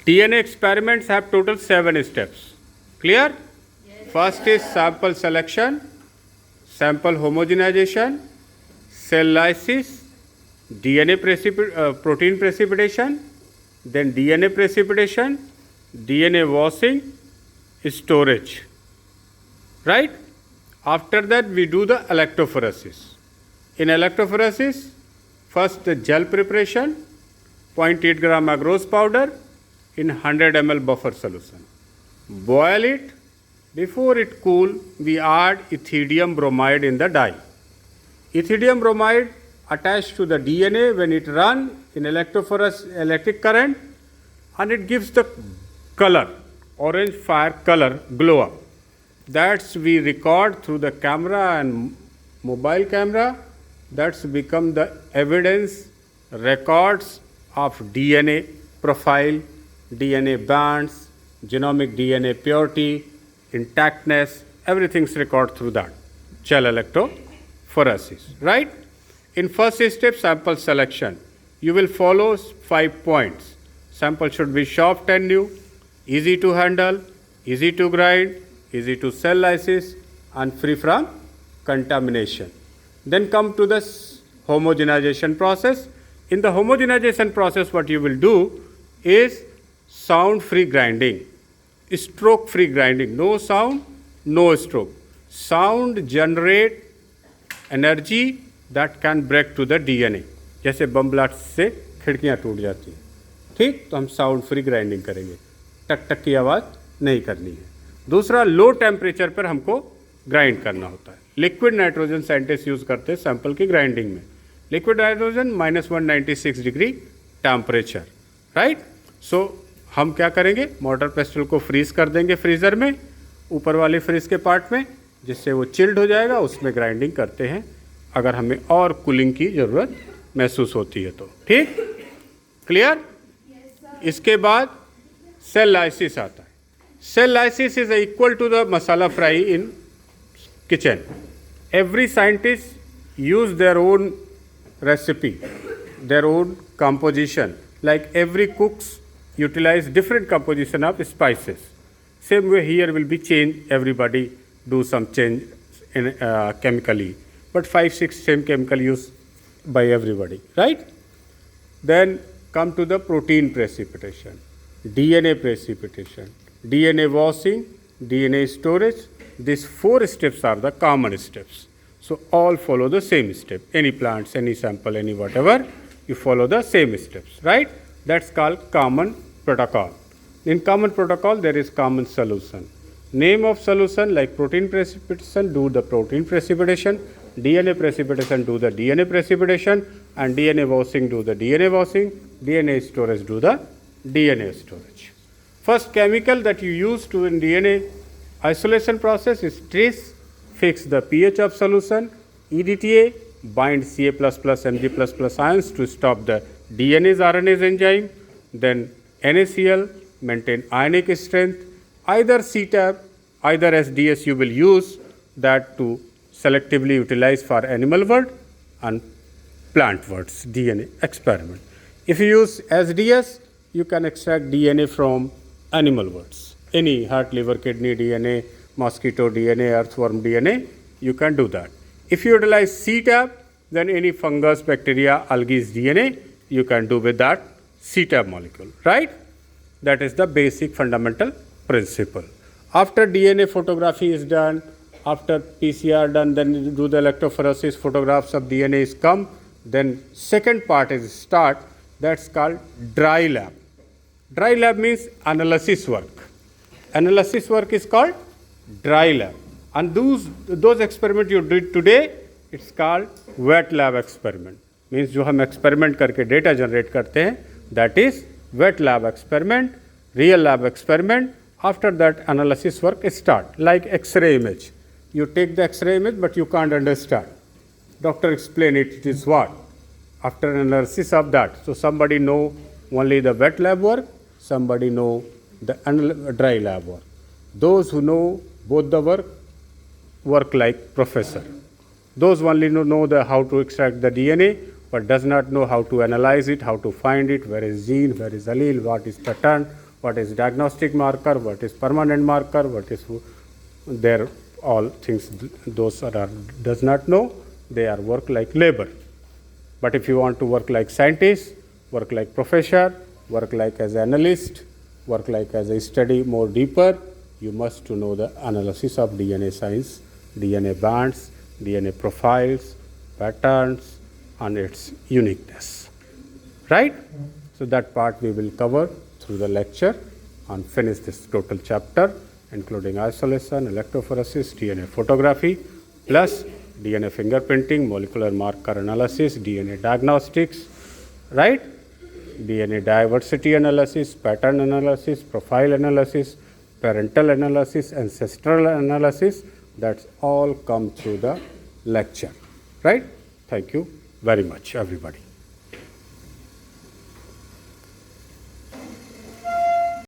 DNA experiments have total 7 steps. Clear? Yes. First is sample selection, sample homogenization, cell lysis, protein precipitation, then DNA precipitation, DNA washing, storage. Right? After that, we do the electrophoresis. In electrophoresis, first the gel preparation, 0.8 gram agarose powder in 100 ml buffer solution. Boil it. Before it cool, we add ethidium bromide in the dye. Ethidium bromide attached to the DNA when it run in electric current, and it gives the color, orange fire color, glow up. That's we record through the camera and mobile camera. That's become the evidence, records of DNA profile, DNA bands, genomic DNA purity, intactness, everything's recorded through that gel electrophoresis, right? In first step, sample selection, you will follow 5 points. Sample should be soft and new, easy to handle, easy to grind, easy to cell lysis, and free from contamination. Then come to the homogenization process. In the homogenization process, what you will do is sound-free grinding, stroke-free grinding, no sound, no stroke. Sound generate energy that can break to the DNA. जैसे bomb blast से खिड़कियाँ टूट जाती हैं, ठीक? तो हम sound free grinding करेंगे, टक टक की आवाज़ नहीं करनी है. दूसरा, लो टेम्परेचर पर हमको ग्राइंड करना होता है. लिक्विड नाइट्रोजन साइंटिस्ट यूज़ करते हैं सैंपल की ग्राइंडिंग में. Liquid nitrogen -196 degree temperature, right? So हम क्या करेंगे, मोटर पेस्टल को फ्रीज कर देंगे फ्रीज़र में, ऊपर वाले फ्रीज के पार्ट में, जिससे वो चिल्ड हो जाएगा. उसमें ग्राइंडिंग करते हैं अगर हमें और कूलिंग की ज़रूरत महसूस होती है तो. ठीक? क्लियर? इसके बाद सेल लाइसिस आता है. Cell lysis is equal to the masala fry in kitchen. Every scientist use their own recipe, their own composition. Like every cooks utilize different composition of spices. Same way here will be change. Everybody do some change in chemically, but 5-6 same chemical used by everybody, right? Then come to the protein precipitation, DNA precipitation, DNA washing, DNA storage. These 4 steps are the common steps. So all follow the same step. Any plants, any sample, any whatever, you follow the same steps, right? That's called common protocol. In common protocol, there is common solution. Name of solution, like protein precipitation, do the protein precipitation, DNA precipitation, do the DNA precipitation, and DNA washing, do the DNA washing, DNA storage, do the DNA storage. First chemical that you use to in DNA isolation process is trace. Fix the pH of solution. EDTA bind Ca++ Mg++ ions to stop the DNase RNase enzyme. Then NaCl maintain ionic strength. Either CTAB, either SDS you will use that to selectively utilize for animal world and plant words DNA experiment. If you use SDS, you can extract DNA from animal words. Any heart, liver, kidney DNA, mosquito DNA, earthworm DNA, you can do that. If you utilize CTAB, then any fungus, bacteria, algae DNA, you can do with that CTAB molecule, right? That is the basic fundamental principle. After DNA photography is done, after PCR done, then you do the electrophoresis, photographs of DNA is come, then second part is start, that's called dry lab. Dry lab means analysis work. Analysis work is called dry lab. And those experiments you did today, it's called wet lab experiment. Means जो हम experiment करके data generate करते हैं, that is wet lab experiment, real lab experiment. After that analysis work start, like X-ray image. You take the X-ray image, but you can't understand. Doctor explain it is what? After analysis of that, so somebody know only the wet lab work, somebody know the dry lab work. Those who know both the work like professor. Those only know how to extract the DNA, but does not know how to analyze it, how to find it, where is gene, where is allele, what is pattern, what is diagnostic marker, what is permanent marker, what is there, all things those are does not know, they are work like labor. But if you want to work like scientist, work like professor, work like as analyst, work like as a study more deeper, you must to know the analysis of DNA science, DNA bands, DNA profiles, patterns, and its uniqueness. Right? So that part we will cover through the lecture and finish this total chapter, including isolation, electrophoresis, DNA photography, plus DNA fingerprinting, molecular marker analysis, DNA diagnostics, right? DNA diversity analysis, pattern analysis, profile analysis, parental analysis, ancestral analysis. That's all come through the lecture, right? Thank you very much, everybody.